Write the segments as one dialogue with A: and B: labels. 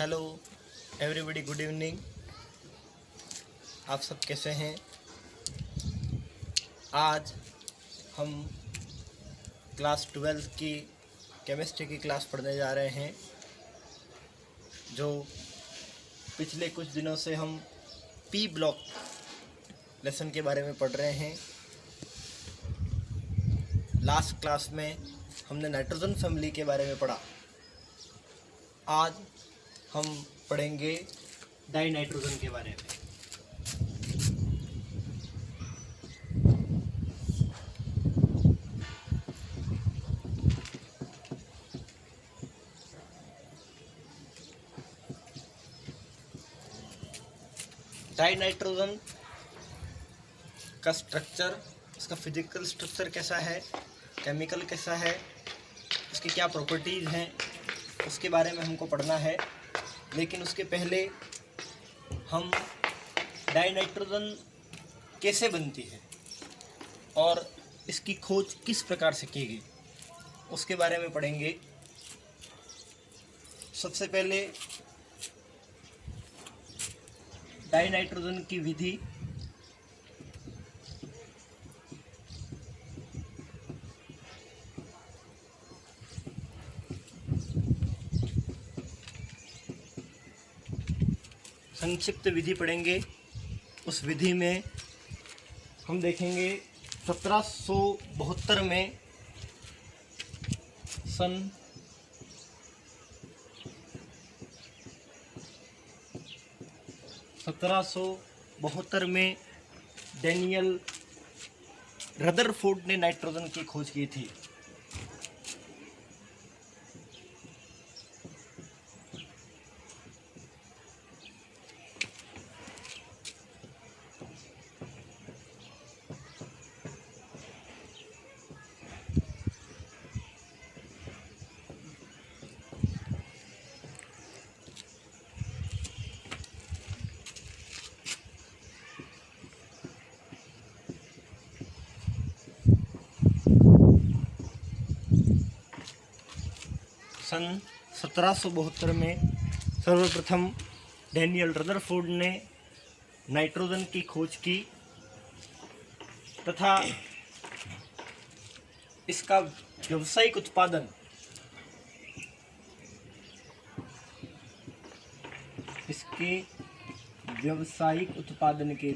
A: Hello everybody, good evening. आप सब कैसे हैं? आज हम क्लास 12 की केमिस्ट्री की क्लास पढ़ने जा रहे हैं। जो पिछले कुछ दिनों से हम पी ब्लॉक लेसन के बारे में पढ़ रहे हैं। लास्ट क्लास में हमने नाइट्रोजन फैमिली के बारे में पढ़ा। आज हम पढ़ेंगे डाई नाइट्रोजन के बारे में। डाई नाइट्रोजन का स्ट्रक्चर, इसका फिजिकल स्ट्रक्चर कैसा है, केमिकल कैसा है, उसकी क्या प्रॉपर्टीज़ हैं, उसके बारे में हमको पढ़ना है। लेकिन उसके पहले हम डाई नाइट्रोजन कैसे बनती है और इसकी खोज किस प्रकार से की गई, उसके बारे में पढ़ेंगे। सबसे पहले डाई नाइट्रोजन की विधि। संक्षिप्त विधि पढ़ेंगे। उस विधि में हम देखेंगे 1772 में सन 1772 में डैनियल रदरफोर्ड ने नाइट्रोजन की खोज की थी। सन 1772 में सर्वप्रथम डैनियल रदरफोर्ड ने नाइट्रोजन की खोज की तथा इसका व्यावसायिक उत्पादन के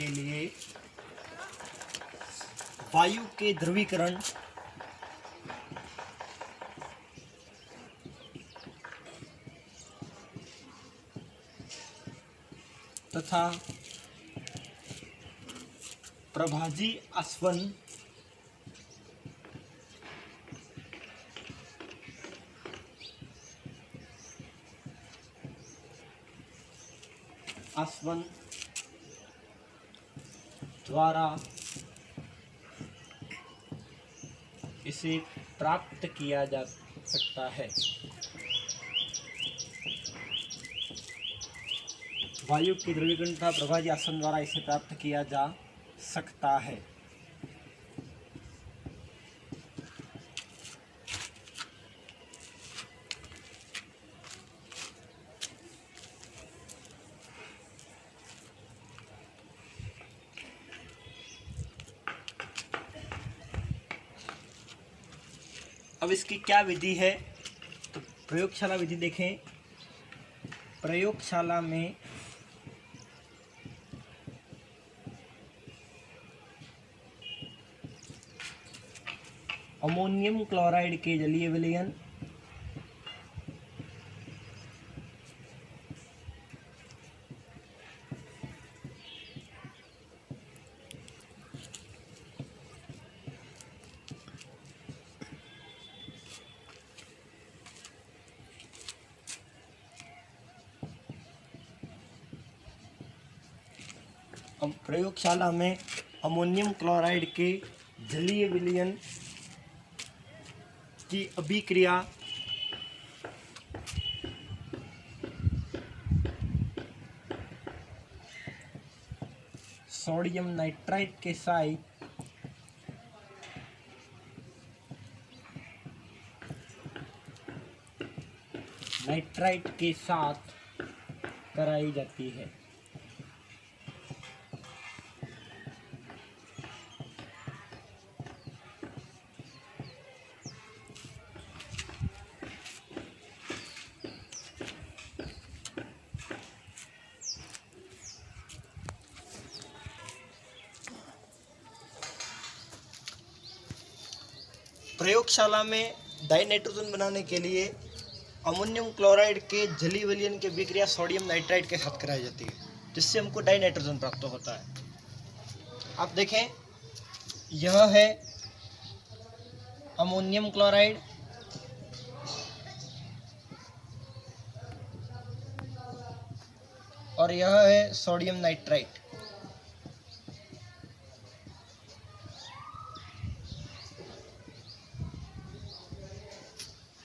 A: लिए वायु के ध्रुवीकरण तथा प्रभाजी आसवन द्वारा इसे प्राप्त किया जा सकता है। वायु की ध्रुवीकरण तथा प्रभाजी आसवन द्वारा इसे प्राप्त किया जा सकता है। अब इसकी क्या विधि है, तो प्रयोगशाला विधि देखें। प्रयोगशाला में अमोनियम क्लोराइड के जलीय विलयन, प्रयोगशाला में अमोनियम क्लोराइड के जलीय विलयन की अभिक्रिया सोडियम नाइट्राइट के साथ कराई जाती है। प्रयोगशाला में डाई नाइट्रोजन बनाने के लिए अमोनियम क्लोराइड के जली विलयन की विक्रिया सोडियम नाइट्राइट के साथ कराई जाती है, जिससे हमको डाई नाइट्रोजन प्राप्त होता है। आप देखें, यह है अमोनियम क्लोराइड और यह है सोडियम नाइट्राइट।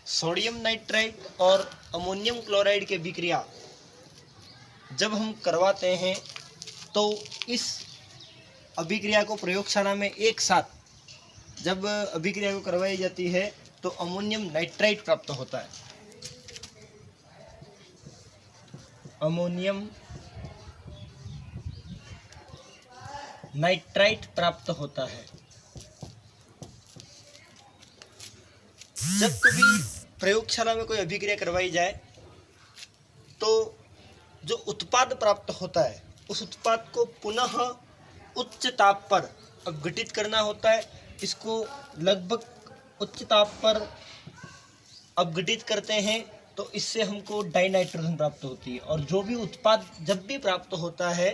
A: सोडियम नाइट्राइट और अमोनियम क्लोराइड के विक्रिया जब हम करवाते हैं तो इस अभिक्रिया को प्रयोगशाला में एक साथ जब अभिक्रिया को करवाई जाती है तो अमोनियम नाइट्राइट प्राप्त होता है। अमोनियम नाइट्राइट प्राप्त होता है। जब कभी प्रयोगशाला में कोई अभिक्रिया करवाई जाए तो जो उत्पाद प्राप्त होता है उस उत्पाद को पुनः उच्च ताप पर अपघटित करना होता है। इसको लगभग उच्च ताप पर अपघटित करते हैं तो इससे हमको डाई नाइट्रोजन प्राप्त होती है। और जो भी उत्पाद जब भी प्राप्त होता है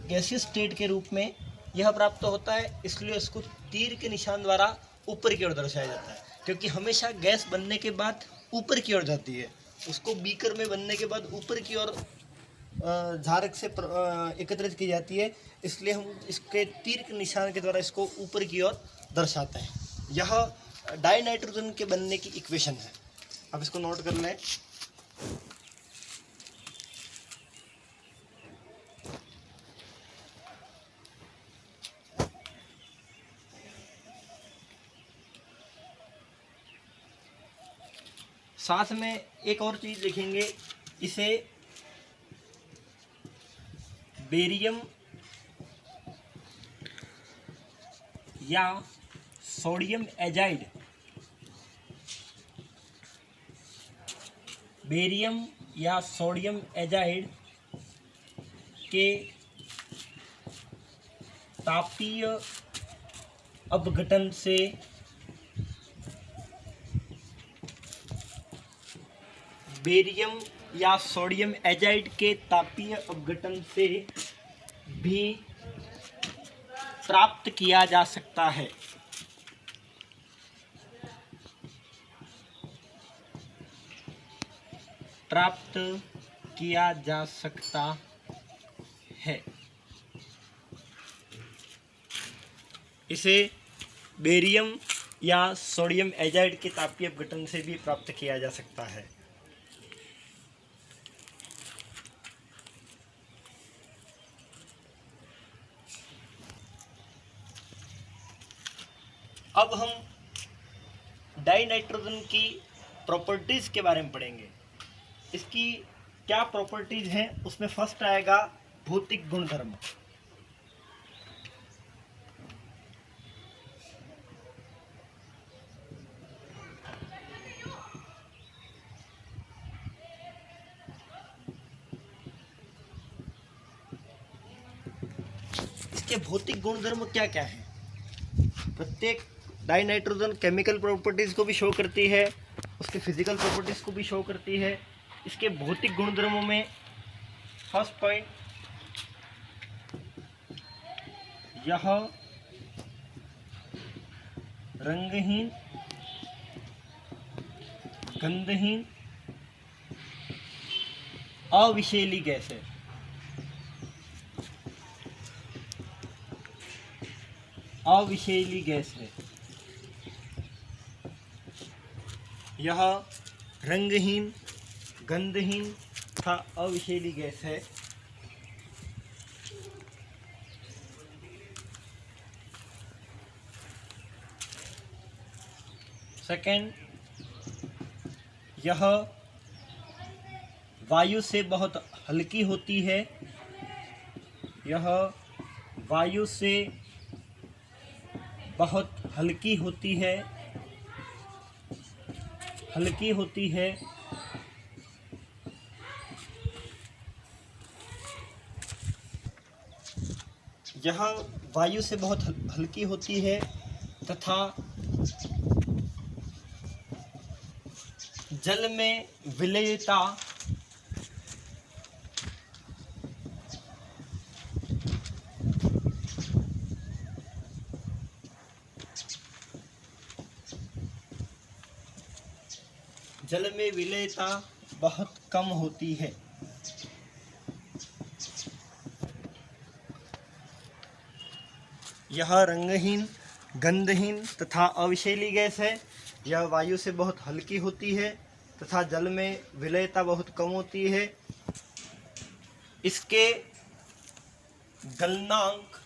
A: गैसीय स्टेट के रूप में यह प्राप्त होता है, इसलिए इसको तीर के निशान द्वारा ऊपर की ओर दर्शाया जाता है, क्योंकि हमेशा गैस बनने के बाद ऊपर की ओर जाती है। उसको बीकर में बनने के बाद ऊपर की ओर झारक से एकत्रित की जाती है, इसलिए हम इसके तीर के निशान के द्वारा इसको ऊपर की ओर दर्शाते हैं। यह डाई नाइट्रोजन के बनने की इक्वेशन है। अब इसको नोट कर लें। साथ में एक और चीज देखेंगे, इसे बेरियम या सोडियम एजाइड के तापीय अपघटन से बेरियम या सोडियम एजाइड के तापीय अपघटन से भी प्राप्त किया जा सकता है। इसे बेरियम या सोडियम एजाइड के तापीय अपघटन से भी प्राप्त किया जा सकता है। अब हम डाई नाइट्रोजन की प्रॉपर्टीज के बारे में पढ़ेंगे। इसकी क्या प्रॉपर्टीज हैं, उसमें फर्स्ट आएगा भौतिक गुणधर्म। इसके भौतिक गुणधर्म क्या क्या है? प्रत्येक डाई नाइट्रोजन केमिकल प्रॉपर्टीज को भी शो करती है, उसके फिजिकल प्रॉपर्टीज को भी शो करती है। इसके भौतिक गुणधर्मों में फर्स्ट पॉइंट, यह रंगहीन, गंधहीन, अविषैली गैस है। अविषैली गैस है। यह रंगहीन, गंधहीन तथा अविषैली गैस है। सेकंड, यह वायु से बहुत हल्की होती है। यह वायु से बहुत हल्की होती है, हल्की होती है। यह वायु से बहुत हल्की होती है तथा जल में विलयता बहुत कम होती है। यह रंगहीन, गंधहीन तथा अविषैली गैस है। यह वायु से बहुत हल्की होती है तथा जल में विलयता बहुत कम होती है। इसके गलनांक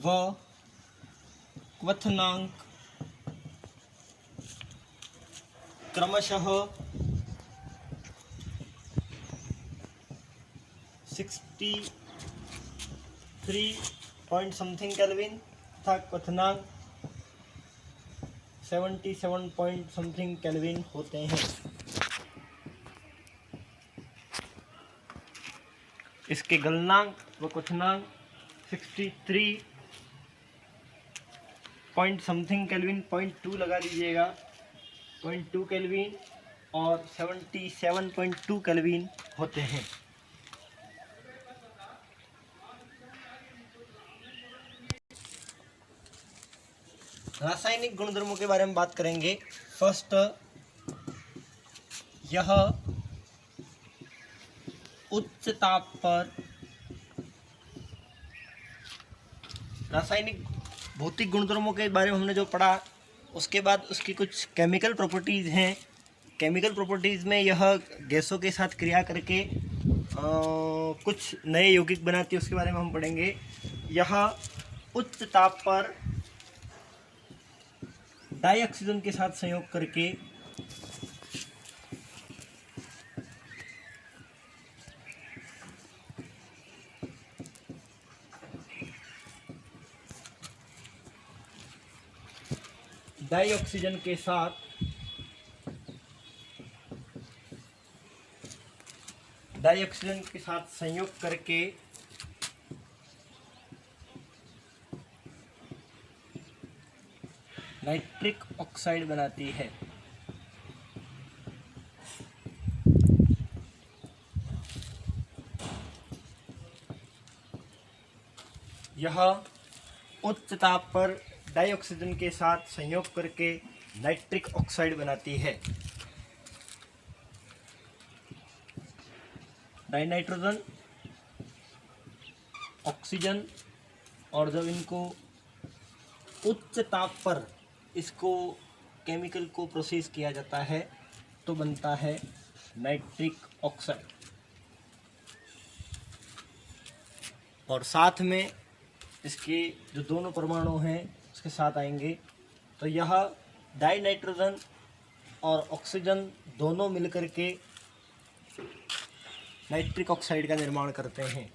A: व क्वथनांक क्रमशः 63 पॉइंट समथिंग केल्विन तथा क्वथनांक 77 पॉइंट समथिंग केल्विन होते हैं। इसके गलनांक व क्वथनांक 63 पॉइंट समथिंग केल्विन, 0.2 लगा दीजिएगा, 0.2 केल्विन और 77.2 केल्विन होते हैं। रासायनिक गुणधर्मों के बारे में बात करेंगे। फर्स्ट, यह उच्च ताप पर रासायनिक भौतिक गुणधर्मों के बारे में हमने जो पढ़ा, उसके बाद उसकी कुछ केमिकल प्रॉपर्टीज़ हैं। केमिकल प्रॉपर्टीज़ में यह गैसों के साथ क्रिया करके कुछ नए यौगिक बनाती है, उसके बारे में हम पढ़ेंगे। यह उच्च ताप पर डाइऑक्सीजन के साथ संयोग करके डाइऑक्सीजन के साथ संयोग करके नाइट्रिक ऑक्साइड बनाती है। यह उच्च ताप पर डाइऑक्सीजन के साथ संयोग करके नाइट्रिक ऑक्साइड बनाती है। डाइनाइट्रोजन, ऑक्सीजन, और जब इनको उच्च ताप पर इसको केमिकल को प्रोसेस किया जाता है तो बनता है नाइट्रिक ऑक्साइड। और साथ में इसके जो दोनों परमाणु हैं उसके साथ आएंगे, तो यह डाइनाइट्रोजन और ऑक्सीजन दोनों मिलकर के नाइट्रिक ऑक्साइड का निर्माण करते हैं।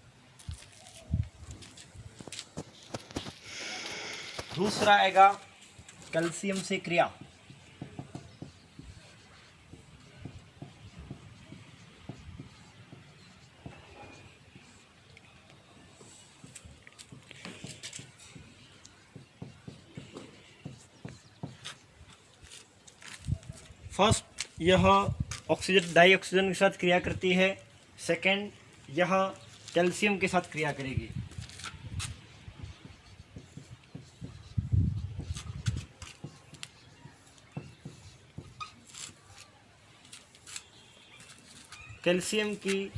A: दूसरा आएगा कैल्शियम से क्रिया। फर्स्ट, यह ऑक्सीजन डाइऑक्सीजन के साथ क्रिया करती है। सेकंड, यह कैल्शियम के साथ क्रिया करेगी। कैल्शियम की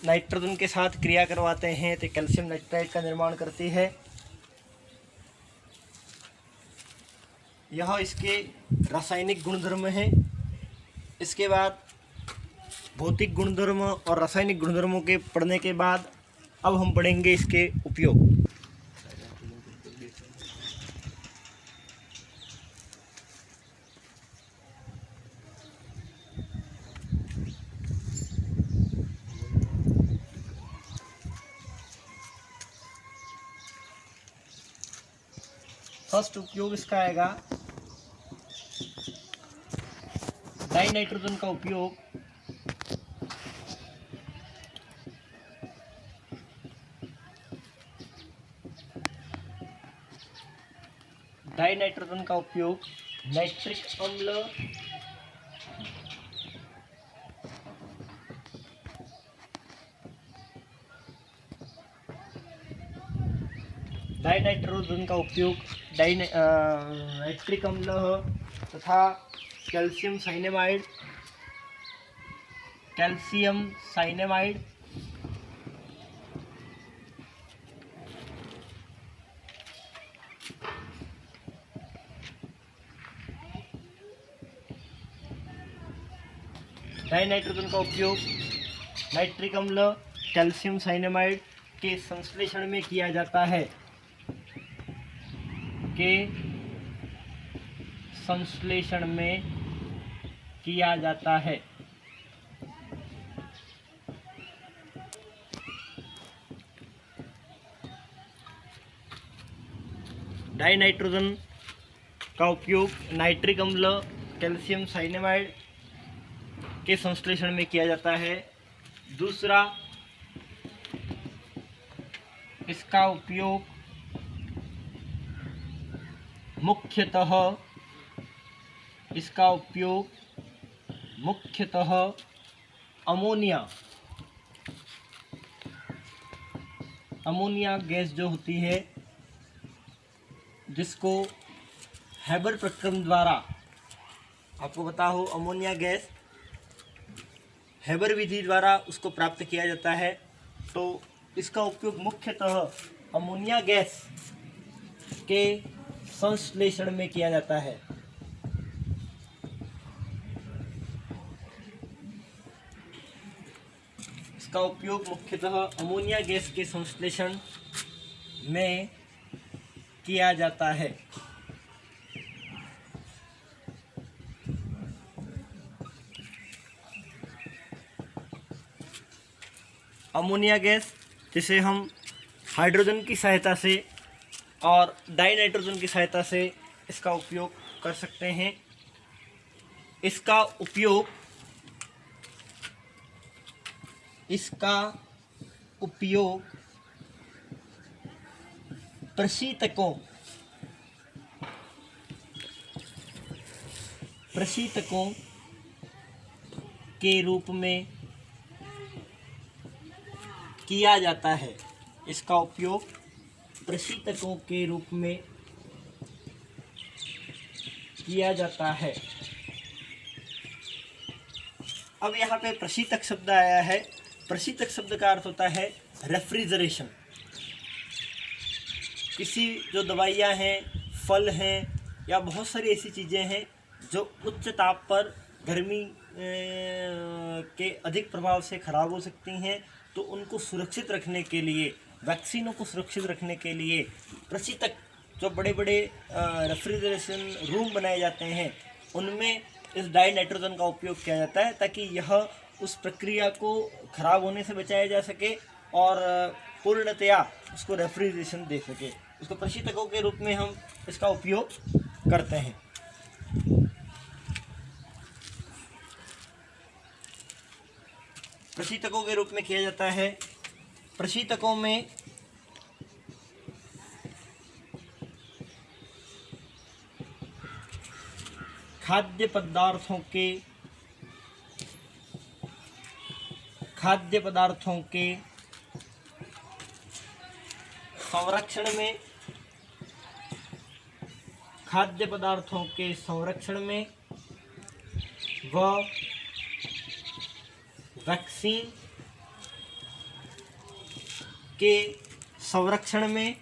A: नाइट्रोजन के साथ क्रिया करवाते हैं तो कैल्शियम नाइट्राइड का निर्माण करती है। यह इसके रासायनिक गुणधर्म हैं। इसके बाद भौतिक गुणधर्म और रासायनिक गुणधर्मों के पढ़ने के बाद अब हम पढ़ेंगे इसके उपयोग। फर्स्ट उपयोग इसका आएगा डाई नाइट्रोजन का उपयोग नाइट्रिक अम्ल डाइनाइट्रोजन का उपयोग नाइट्रिक अम्ल तथा कैल्शियम साइनेमाइड डाइनाइट्रोजन का उपयोग नाइट्रिक अम्ल कैल्शियम साइनेमाइड के संश्लेषण में किया जाता है डाइनाइट्रोजन का उपयोग नाइट्रिक अम्ल कैल्शियम साइनेमाइड के संश्लेषण में किया जाता है। दूसरा, इसका उपयोग मुख्यतः अमोनिया गैस जो होती है, जिसको हैबर प्रक्रम द्वारा, आपको पता हो अमोनिया गैस हैबर विधि द्वारा उसको प्राप्त किया जाता है, तो इसका उपयोग मुख्यतः अमोनिया गैस के संश्लेषण में किया जाता है। इसका उपयोग मुख्यतः अमोनिया गैस के संश्लेषण में किया जाता है। अमोनिया गैस जिसे हम हाइड्रोजन की सहायता से और डाइनाइट्रोजन की सहायता से इसका उपयोग कर सकते हैं। इसका उपयोग प्रशीतकों के रूप में किया जाता है। इसका उपयोग प्रशीतकों के रूप में किया जाता है। अब यहाँ पे प्रशीतक शब्द आया है। प्रशीतक शब्द का अर्थ होता है रेफ्रिजरेशन। किसी जो दवाइयाँ हैं, फल हैं या बहुत सारी ऐसी चीज़ें हैं जो उच्च ताप पर गर्मी के अधिक प्रभाव से खराब हो सकती हैं, तो उनको सुरक्षित रखने के लिए, वैक्सीनों को सुरक्षित रखने के लिए प्रशीतक, जो बड़े बड़े रेफ्रिजरेशन रूम बनाए जाते हैं, उनमें इस डाई नाइट्रोजन का उपयोग किया जाता है, ताकि यह उस प्रक्रिया को खराब होने से बचाया जा सके और पूर्णतया उसको रेफ्रिजरेशन दे सके। उसको प्रशीतकों के रूप में हम इसका उपयोग करते हैं। प्रशीतकों के रूप में किया जाता है। प्रशीतकों में खाद्य पदार्थों के संरक्षण में व वैक्सीन के संरक्षण में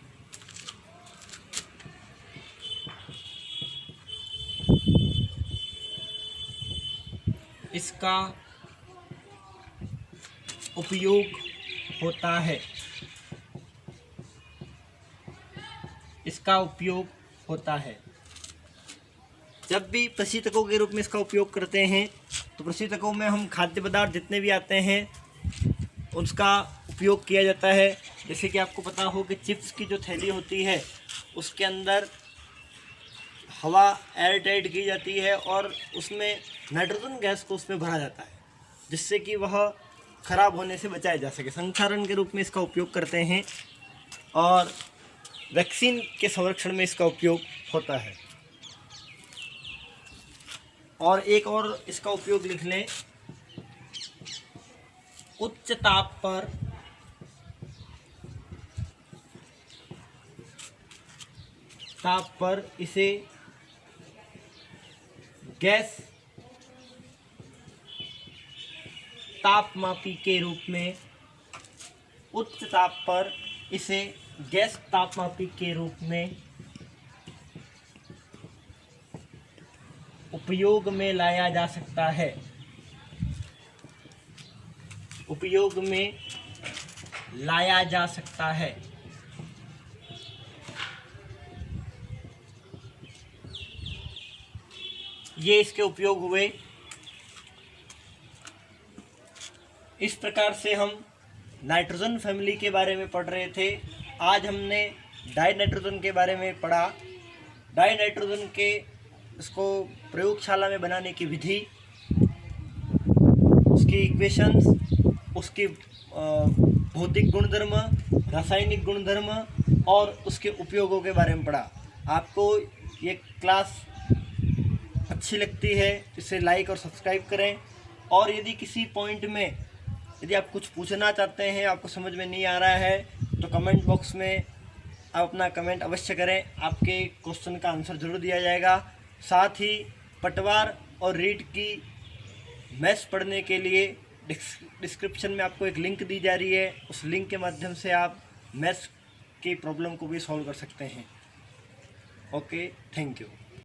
A: इसका उपयोग होता है। इसका उपयोग होता है। जब भी प्रशीतकों के रूप में इसका उपयोग करते हैं तो प्रशीतकों में हम खाद्य पदार्थ जितने भी आते हैं उसका उपयोग किया जाता है। जैसे कि आपको पता हो कि चिप्स की जो थैली होती है उसके अंदर हवा एयर टाइट की जाती है और उसमें नाइट्रोजन गैस को उसमें भरा जाता है जिससे कि वह खराब होने से बचाया जा सके। संक्षारण के रूप में इसका उपयोग करते हैं और वैक्सीन के संरक्षण में इसका उपयोग होता है। और एक और इसका उपयोग लिख लें, उच्च ताप पर इसे गैस तापमापी के रूप में, उच्च ताप पर इसे गैस तापमापी के रूप में उपयोग में लाया जा सकता है। उपयोग में लाया जा सकता है। ये इसके उपयोग हुए। इस प्रकार से हम नाइट्रोजन फैमिली के बारे में पढ़ रहे थे। आज हमने डाई नाइट्रोजन के बारे में पढ़ा। डाई नाइट्रोजन के इसको प्रयोगशाला में बनाने की विधि, उसकी इक्वेशंस, उसकी भौतिक गुणधर्म, रासायनिक गुणधर्म और उसके उपयोगों के बारे में पढ़ा। आपको ये क्लास अच्छी लगती है इसे लाइक और सब्सक्राइब करें। और यदि किसी पॉइंट में यदि आप कुछ पूछना चाहते हैं, आपको समझ में नहीं आ रहा है, तो कमेंट बॉक्स में आप अपना कमेंट अवश्य करें। आपके क्वेश्चन का आंसर जरूर दिया जाएगा। साथ ही पटवार और रीट की मैथ्स पढ़ने के लिए डिस्क्रिप्शन में आपको एक लिंक दी जा रही है। उस लिंक के माध्यम से आप मैथ्स की प्रॉब्लम को भी सॉल्व कर सकते हैं। Okay, thank you.